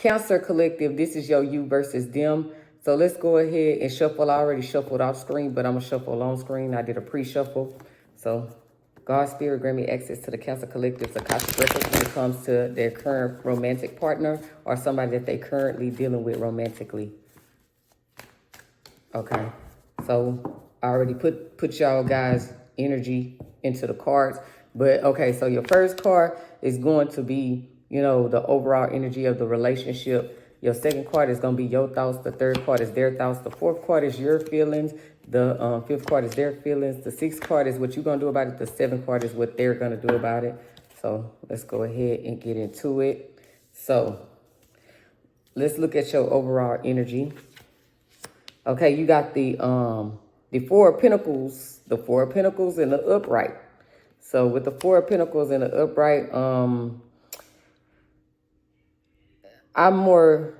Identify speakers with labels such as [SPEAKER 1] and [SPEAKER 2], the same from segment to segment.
[SPEAKER 1] Cancer collective, this is your you versus them. So let's go ahead and shuffle. I already shuffled off screen, but I'm going to shuffle on screen. I did a pre-shuffle. So God Spirit, grant me access to the Cancer collective's Akashic records when it comes to their current romantic partner or somebody that they currently dealing with romantically. Okay. So I already put y'all guys' energy into the cards. But okay, so your first card is going to be, you know, the overall energy of the relationship. Your second card is going to be your thoughts. The third card is their thoughts. The fourth card is your feelings. The fifth card is their feelings. The sixth card is what you're going to do about it. The seventh card is what they're going to do about it. So let's go ahead and get into it. So let's look at your overall energy. Okay, you got the Four of Pentacles, the Four of Pentacles in the upright. So with the Four of Pentacles in the upright, I more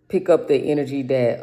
[SPEAKER 1] pick up the energy that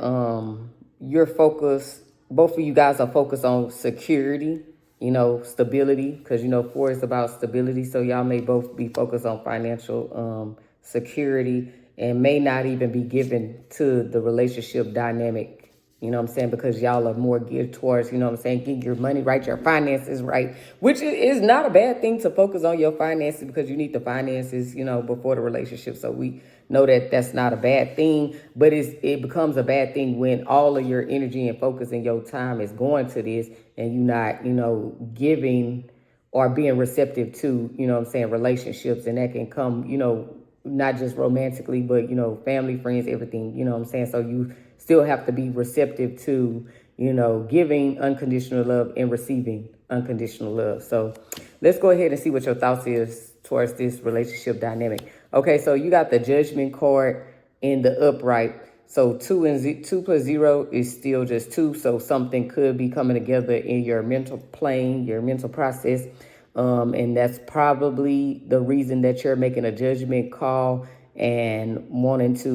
[SPEAKER 1] you're focused, both of you guys are focused on security, you know, stability, because, you know, four is about stability. So y'all may both be focused on financial security and may not even be given to the relationship dynamic. You know what I'm saying? Because y'all are more geared towards, you know what I'm saying, getting your money right, your finances right, which is not a bad thing to focus on your finances because you need the finances, you know, before the relationship. So we know that that's not a bad thing, but it becomes a bad thing when all of your energy and focus and your time is going to this and you're not, you know, giving or being receptive to, you know what I'm saying, relationships. And that can come, you know, not just romantically, but, you know, family, friends, everything, you know what I'm saying? So you still have to be receptive to, you know, giving unconditional love and receiving unconditional love. So let's go ahead and see what your thoughts is towards this relationship dynamic. Okay, so you got the Judgment card in the upright. So 2 plus 0 is still just 2. So something could be coming together in your mental plane, your mental process. And that's probably the reason that you're making a judgment call and wanting to,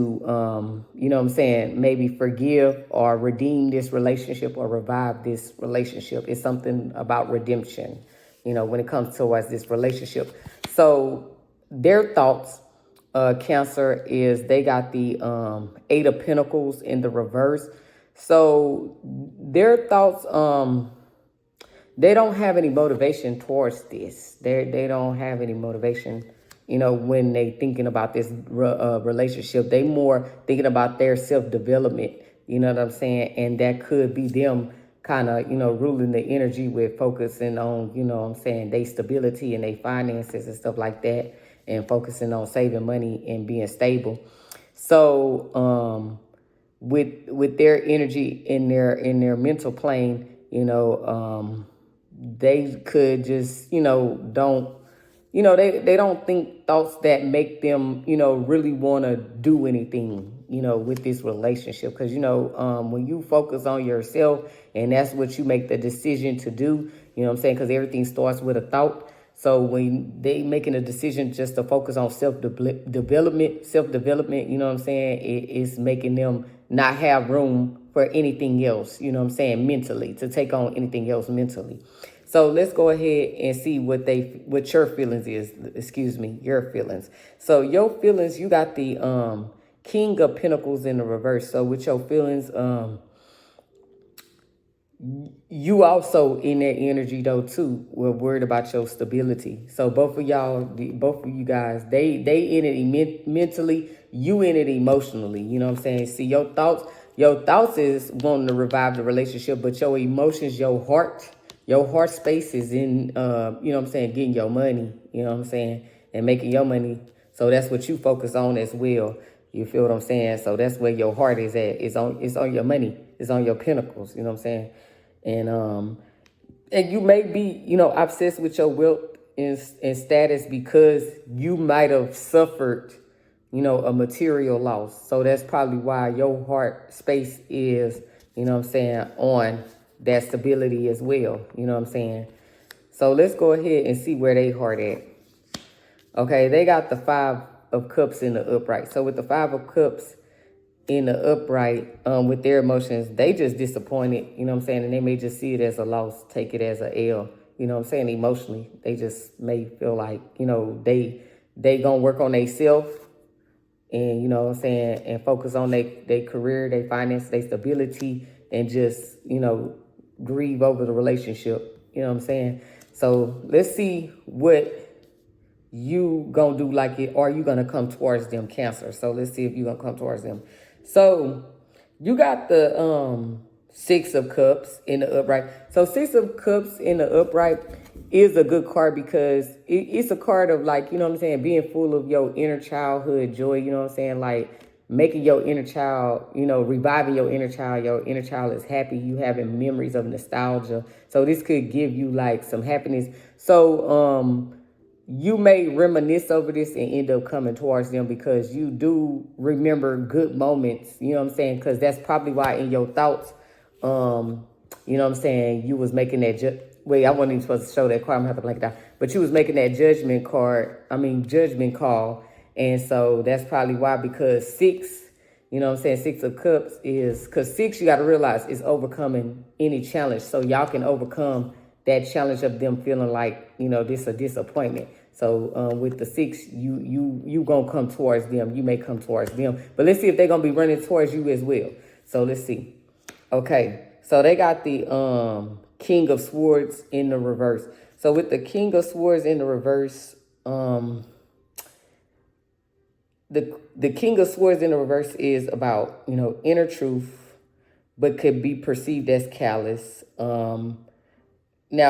[SPEAKER 1] you know what I'm saying, maybe forgive or redeem this relationship or revive this relationship. It's something about redemption, you know, when it comes towards this relationship. So their thoughts, Cancer, is they got the Eight of Pentacles in the reverse. So their thoughts, they don't have any motivation towards this. They don't have any motivation, you know, when they thinking about this relationship. They more thinking about their self-development, you know what I'm saying? And that could be them kind of, you know, ruling the energy with focusing on, you know what I'm saying, their stability and their finances and stuff like that, and focusing on saving money and being stable. So with their energy in their mental plane, you know, they could just, you know, they don't think thoughts that make them, you know, really want to do anything, you know, with this relationship. Because, you know, when you focus on yourself and that's what you make the decision to do, you know what I'm saying? Because everything starts with a thought. So when they making a decision just to focus on self-development, you know what I'm saying, it's making them not have room for anything else, you know what I'm saying, mentally, to take on anything else mentally. So let's go ahead and see what your feelings is. Excuse me, your feelings. So your feelings, you got the King of Pentacles in the reverse. So with your feelings, you also in that energy though too, were worried about your stability. So both of you guys, they in it mentally, you in it emotionally. You know what I'm saying? See, your thoughts is wanting to revive the relationship, but your emotions, your heart space is in, you know what I'm saying, getting your money, you know what I'm saying, and making your money. So that's what you focus on as well. You feel what I'm saying? So that's where your heart is at. It's on your money. It's on your pentacles, you know what I'm saying? And you may be, you know, obsessed with your wealth and status because you might have suffered, you know, a material loss. So that's probably why your heart space is, you know what I'm saying, on that stability as well. You know what I'm saying? So let's go ahead and see where they heart at. Okay, they got the Five of Cups in the upright. So with the Five of Cups in the upright, with their emotions, they just disappointed, you know what I'm saying? And they may just see it as a loss, take it as a L, you know what I'm saying? Emotionally, they just may feel like, you know, they gonna work on themselves and, you know what I'm saying, and focus on their career, their finance, their stability, and just, you know, grieve over the relationship. You know what I'm saying? So let's see what you gonna do, like it, or you gonna come towards them, Cancer. So let's see if you gonna come towards them. So you got the Six of Cups in the upright. So Six of Cups in the upright is a good card because it's a card of, like, you know what I'm saying, being full of your inner childhood joy, you know what I'm saying, like making your inner child, you know, reviving your inner child. Your inner child is happy. You having memories of nostalgia. So this could give you like some happiness. So you may reminisce over this and end up coming towards them because you do remember good moments, you know what I'm saying? Because that's probably why in your thoughts, you know what I'm saying, you was making that, wait, I wasn't even supposed to show that card, I'm gonna have to blank it out. But you was making that judgment call. And so that's probably why, because six, you know what I'm saying, Six of Cups is, because six, you got to realize, is overcoming any challenge. So y'all can overcome that challenge of them feeling like, you know, this a disappointment. So with the six, you gonna come towards them. You may come towards them, but let's see if they're gonna be running towards you as well. So let's see. Okay, so they got the King of Swords in the reverse. So with the King of Swords in the reverse, the King of Swords in the reverse is about, you know, inner truth, but could be perceived as callous. Now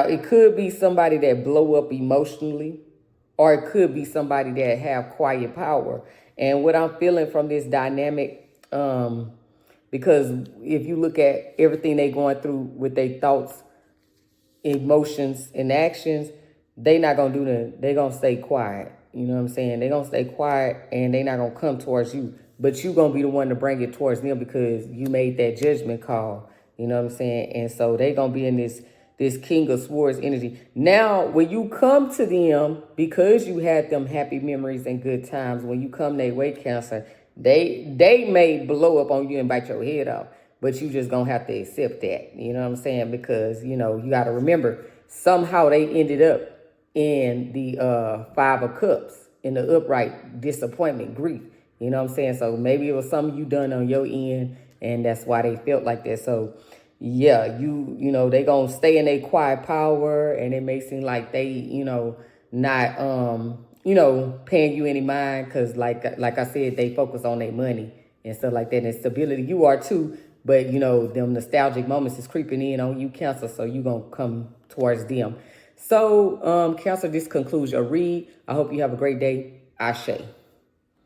[SPEAKER 1] it could be somebody that blow up emotionally, or it could be somebody that have quiet power. And what I'm feeling from this dynamic, because if you look at everything they going through with their thoughts, emotions, and actions, they not gonna do that. They gonna stay quiet. You know what I'm saying? They gonna stay quiet and they not gonna come towards you. But you gonna be the one to bring it towards them because you made that judgment call. You know what I'm saying? And so they gonna be in this King of Swords energy. Now, when you come to them, because you had them happy memories and good times, when you come their way, Cancer, they may blow up on you and bite your head off. But you just gonna have to accept that. You know what I'm saying? Because, you know, you gotta remember, somehow they ended up in the Five of Cups, in the upright, disappointment, grief. You know what I'm saying? So maybe it was something you done on your end, and that's why they felt like that. So yeah, you know, they gonna stay in their quiet power, and it may seem like they, you know, not you know, paying you any mind, because like I said, they focus on their money and stuff like that, and stability. You are too, but you know, them nostalgic moments is creeping in on you, Cancer, so you gonna come towards them. So Cancer, this concludes your read. I hope you have a great day. Ashe.